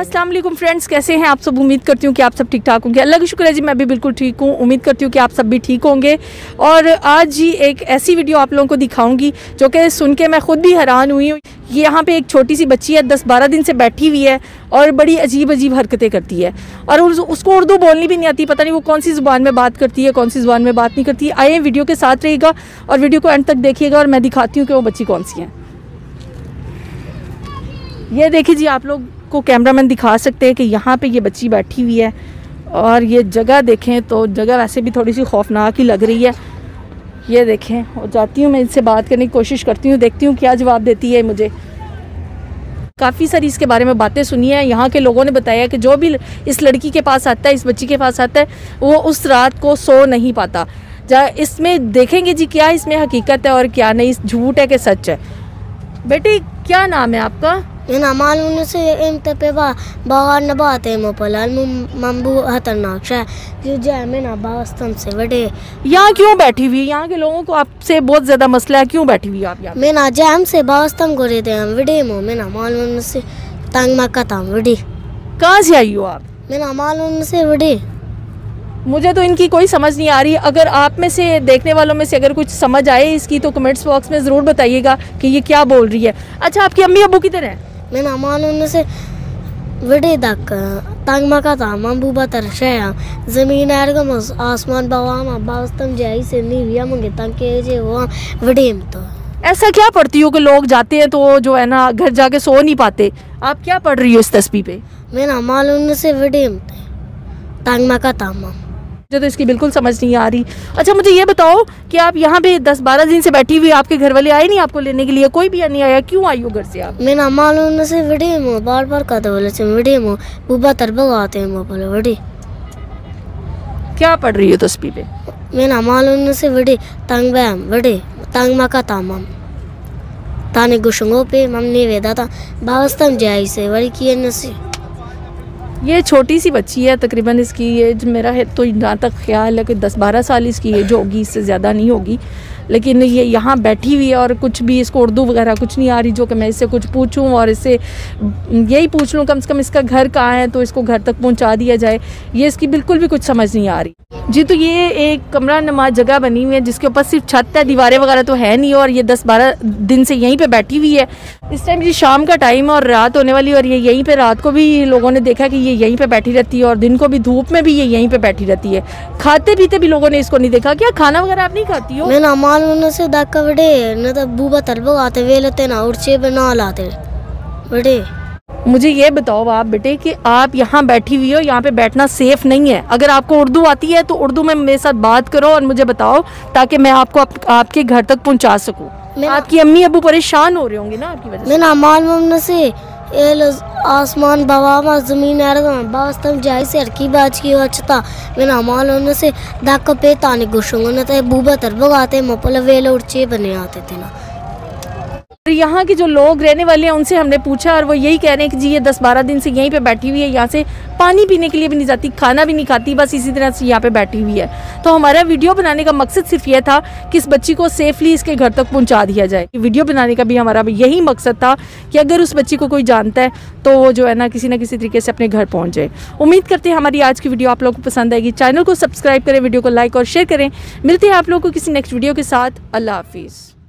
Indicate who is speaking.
Speaker 1: अस्सलाम वालेकुम फ्रेंड्स, कैसे हैं आप सब। उम्मीद करती हूँ कि आप सब ठीक ठाक होंगे। अल्लाह का शुक्र है जी, मैं भी बिल्कुल ठीक हूँ। उम्मीद करती हूँ कि आप सब भी ठीक होंगे। और आज जी एक ऐसी वीडियो आप लोगों को दिखाऊंगी जो कि सुन के मैं ख़ुद भी हैरान हुई हूँ। यहाँ पे एक छोटी सी बच्ची है, 10-12 दिन से बैठी हुई है और बड़ी अजीब अजीब हरकतें करती है और उसको उर्दू बोलनी भी नहीं आती। पता नहीं वो कौन सी ज़ुबान में बात करती है, कौन सी ज़ुबान में बात नहीं करती है। आइए वीडियो के साथ रहिएगा और वीडियो को एंड तक देखिएगा और मैं दिखाती हूँ कि वो बच्ची कौन सी है। ये देखिए जी, आप लोग को कैमरामैन दिखा सकते हैं कि यहाँ पे ये बच्ची बैठी हुई है और ये जगह देखें तो जगह वैसे भी थोड़ी सी खौफनाक ही लग रही है। ये देखें, और जाती हूँ मैं इनसे बात करने की कोशिश करती हूँ, देखती हूँ क्या जवाब देती है मुझे। काफ़ी सारी इसके बारे में बातें सुनी है। यहाँ के लोगों ने बताया कि जो भी इस लड़की के पास आता है, इस बच्ची के पास आता है, वो उस रात को सो नहीं पाता। इसमें देखेंगे जी क्या इसमें हकीकत है और क्या नहीं, झूठ है कि सच है। बेटी क्या नाम है आपका?
Speaker 2: मालूम से बाहर नबाते मोपलाल मम्बू खतरनाक है मैं ना बास्तम से बड़े।
Speaker 1: यहाँ क्यों बैठी हुई? यहाँ के लोगों को आपसे बहुत ज़्यादा मसला है, क्यों बैठी हुई आप यहाँ?
Speaker 2: मैं ना जैम से बास्तम को रहते हैं विडे मो मैं ना मालूम से तंग मक्का था विडे।
Speaker 1: कहाँ से आई हो आप?
Speaker 2: मैं ना मालूम से विडे।
Speaker 1: मुझे तो इनकी कोई समझ नहीं आ रही। अगर आप में से देखने वालों में से अगर कुछ समझ आए इसकी तो कमेंट्स बॉक्स में ज़रूर बताइएगा कि ये क्या बोल रही है। अच्छा, आपकी अम्मी अबू किधर हैं?
Speaker 2: मैं ना मालूम से विडे तक तंग मका था मम्बू बतर शया ज़मीन एरगम आसमान बवामा बास्तम जाई से नीविया मंगे तंग के जे वो विडे में। तो
Speaker 1: ऐसा क्या पढ़ती हो कि लोग जाते हैं तो जो है ना घर जाके सो नहीं पाते? आप क्या पढ़ रही हो इस तस्वीर पे?
Speaker 2: मैं ना मालूम से विडे में तंग मका था
Speaker 1: मुझे तो इसकी बिल्कुल समझ नहीं आ रही। अच्छा, मुझे ये बताओ कि आप यहाँ पे 10-12 दिन से बैठी हुई, आपके घर वाले आए नहीं आपको लेने के लिए? कोई भी नहीं आया, क्यों आई हो घर से आप?
Speaker 2: मैं ना मालूम से विडे मो बार बार कहते बोले से विडे मो बुबा तरबग आते हैं मो बोले विडे।
Speaker 1: क्या पढ़ रही हो तस्वीर पे?
Speaker 2: मैं ना मालूम से विडे तंग बैम विडे तंग मका तामम ताने गुशंगो पे मम्मी वेदा था बावस्तम जाई से वरी किए नसी।
Speaker 1: ये छोटी सी बच्ची है, तकरीबन इसकी एज मेरा है तो जहाँ तक ख्याल है कि 10-12 साल इसकी एज होगी, इससे ज़्यादा नहीं होगी। लेकिन ये यहाँ बैठी हुई है और कुछ भी इसको उर्दू वगैरह कुछ नहीं आ रही जो कि मैं इससे कुछ पूछूं और इससे यही पूछ लूँ कम से कम इसका घर कहाँ है तो इसको घर तक पहुँचा दिया जाए। ये इसकी बिल्कुल भी कुछ समझ नहीं आ रही जी। तो ये एक कमरा नमाज जगह बनी हुई है जिसके ऊपर सिर्फ छत है, दीवारें वगैरह तो है नहीं। और ये 10-12 दिन से यहीं पे बैठी हुई है। इस टाइम जी शाम का टाइम और रात होने वाली, और ये यहीं पे रात को भी लोगों ने देखा कि ये यहीं पे बैठी रहती है और दिन को भी धूप में भी ये यहीं पे बैठी रहती है। खाते पीते भी लोगों ने इसको नहीं देखा। क्या खाना वगैरह आप नहीं खाती हो?
Speaker 2: मैं ना मालूम से दाका बड़े न तो बूबा तरबग आते वे लेते ना उड़चे बना लाते बड़े।
Speaker 1: मुझे ये बताओ आप बेटे कि आप यहाँ बैठी हुई हो, यहाँ पे बैठना सेफ नहीं है। अगर आपको उर्दू आती है तो उर्दू में मेरे साथ बात करो और मुझे बताओ ताकि मैं आपको आपके घर तक पहुँचा सकूँ। आपकी अम्मी अबू परेशान हो रहे होंगे ना आपकी वजह से।
Speaker 2: मैं ना मालूम से आसमान बवामा ज़मीन एरगम बास्तम जाई से हरकी बाज की अच्छा मैं ना मालूम से दाका पे ताने गुशंगो न तो बूबा तरबग आते मोपल वेले उड़चे बने आते थे ना।
Speaker 1: यहाँ के जो लोग रहने वाले हैं उनसे हमने पूछा और वो यही कह रहे हैं कि जी ये 10-12 दिन से यहीं पे बैठी हुई है, यहाँ से पानी पीने के लिए भी नहीं जाती, खाना भी नहीं खाती, बस इसी तरह से यहाँ पे बैठी हुई है। तो हमारा वीडियो बनाने का मकसद सिर्फ ये था कि इस बच्ची को सेफली इसके घर तक पहुँचा दिया जाए। वीडियो बनाने का भी हमारा यही मकसद था कि अगर उस बच्ची को कोई जानता है तो वो जो है ना किसी तरीके से अपने घर पहुँच जाए। उम्मीद करते हैं हमारी आज की वीडियो आप लोगों को पसंद आएगी। चैनल को सब्सक्राइब करें, वीडियो को लाइक और शेयर करें। मिलते हैं आप लोगों को किसी नेक्स्ट वीडियो के साथ। अल्लाह हाफिज़।